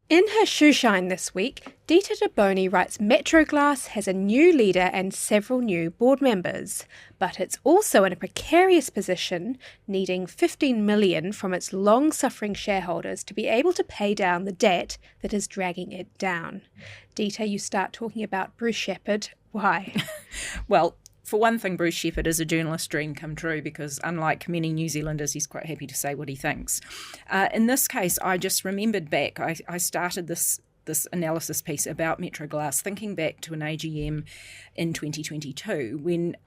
In her shoeshine this week, Dita de Boni writes Metroglass has a new leader and several new board members, but it's also in a precarious position, needing $15 million from its long-suffering shareholders to be able to pay down the debt that is dragging it down. Dita, you start talking about Bruce Shepherd. Why? Well, for one thing, Bruce Shepherd is a journalist's dream come true because, unlike many New Zealanders, he's quite happy to say what he thinks. In this case, I just remembered back, I started this analysis piece about Metroglass thinking back to an AGM in 2022 when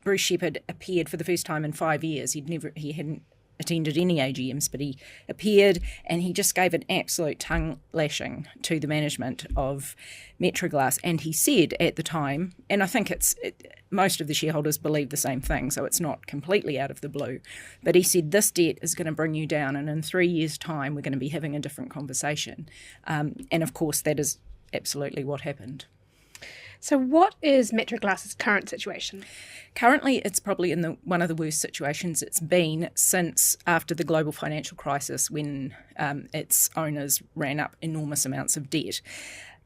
Bruce Shepherd appeared for the first time in 5 years. He hadn't attended any AGMs, but he appeared and he just gave an absolute tongue lashing to the management of Metroglass. And he said at the time, and I think most of the shareholders believe the same thing, so it's not completely out of the blue, but he said this debt is going to bring you down and in 3 years' time we're going to be having a different conversation. And of course that is absolutely what happened. So what is Metroglass's current situation? Currently, it's probably in one of the worst situations it's been since after the global financial crisis when its owners ran up enormous amounts of debt.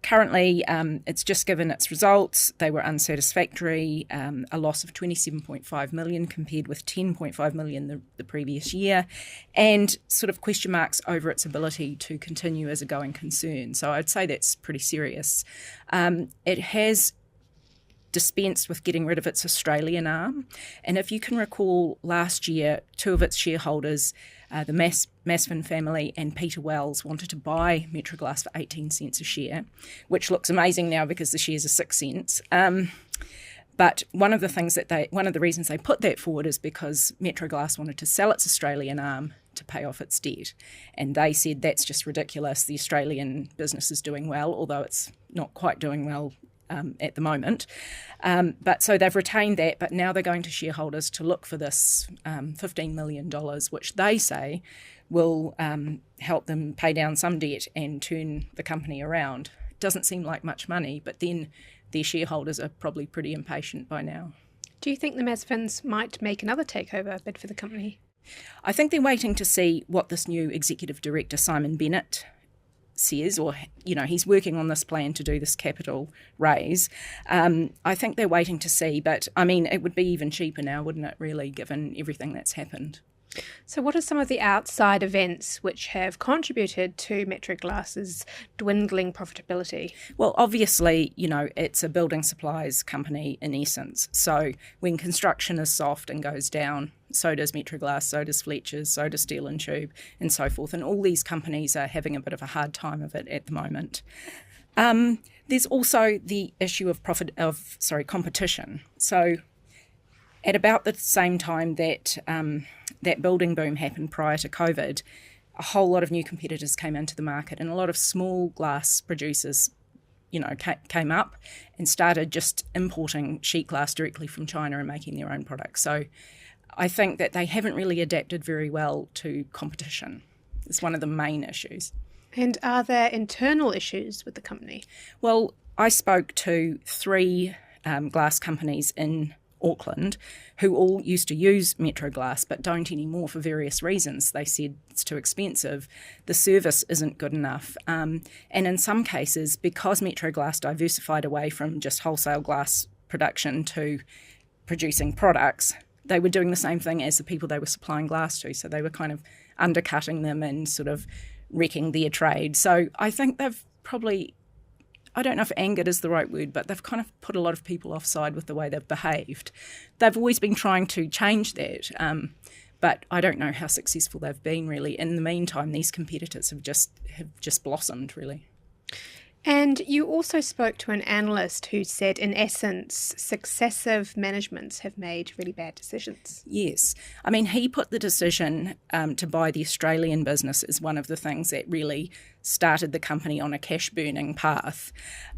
Currently, it's just given its results. They were unsatisfactory, a loss of $27.5 million compared with $10.5 million the previous year, and sort of question marks over its ability to continue as a going concern. So I'd say that's pretty serious. It has dispensed with getting rid of its Australian arm. And if you can recall, last year, two of its shareholders, the Masvin family and Peter Wells, wanted to buy Metroglass for 18 cents a share, which looks amazing now because the shares are 6 cents. But one of the reasons they put that forward is because Metroglass wanted to sell its Australian arm to pay off its debt. And they said that's just ridiculous. The Australian business is doing well, although it's not quite doing well at the moment. But so they've retained that, but now they're going to shareholders to look for this $15 million, which they say will help them pay down some debt and turn the company around. It doesn't seem like much money, but then their shareholders are probably pretty impatient by now. Do you think the Masvins might make another takeover bid for the company? I think they're waiting to see what this new executive director, Simon Bennett, says, or he's working on this plan to do this capital raise. I think they're waiting to see, but I mean it would be even cheaper now, wouldn't it, really, given everything that's happened? So what are some of the outside events which have contributed to Metroglass's dwindling profitability? Well, obviously, it's a building supplies company in essence. So when construction is soft and goes down, so does Metroglass, so does Fletcher's, so does Steel and Tube, and so forth. And all these companies are having a bit of a hard time of it at the moment. There's also the issue of competition. So at about the same time that that building boom happened prior to COVID, a whole lot of new competitors came into the market, and a lot of small glass producers, came up and started just importing sheet glass directly from China and making their own products. So I think that they haven't really adapted very well to competition. It's one of the main issues. And are there internal issues with the company? Well, I spoke to 3 glass companies in Auckland who all used to use Metroglass but don't anymore for various reasons. They said it's too expensive, the service isn't good enough, and in some cases, because Metroglass diversified away from just wholesale glass production to producing products, they were doing the same thing as the people they were supplying glass to, so they were kind of undercutting them and sort of wrecking their trade. So I think they've probably, I don't know if angered is the right word, but they've kind of put a lot of people offside with the way they've behaved. They've always been trying to change that, but I don't know how successful they've been really. In the meantime, these competitors have just blossomed really. And you also spoke to an analyst who said, in essence, successive managements have made really bad decisions. Yes. I mean, he put the decision to buy the Australian business as one of the things that really started the company on a cash-burning path.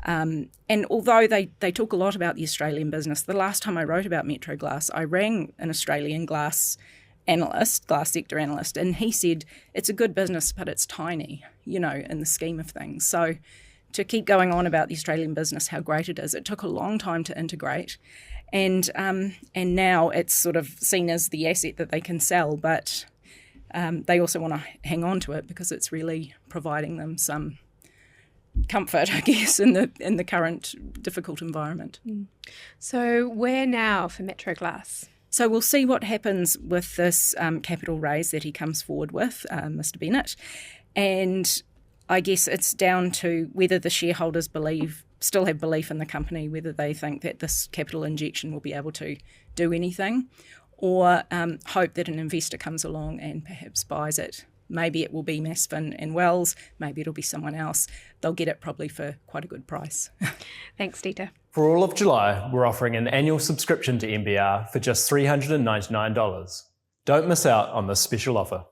And although they talk a lot about the Australian business, the last time I wrote about Metroglass, I rang an Australian glass sector analyst, and he said, it's a good business, but it's tiny, in the scheme of things. So to keep going on about the Australian business, how great it is, it took a long time to integrate, and now it's sort of seen as the asset that they can sell. But they also want to hang on to it because it's really providing them some comfort, I guess, in the current difficult environment. So where now for Metroglass? So we'll see what happens with this capital raise that he comes forward with, Mr. Bennett, and I guess it's down to whether the shareholders still have belief in the company, whether they think that this capital injection will be able to do anything, or hope that an investor comes along and perhaps buys it. Maybe it will be Masfin and Wells, maybe it'll be someone else. They'll get it probably for quite a good price. Thanks, Dita. For all of July, we're offering an annual subscription to MBR for just $399. Don't miss out on this special offer.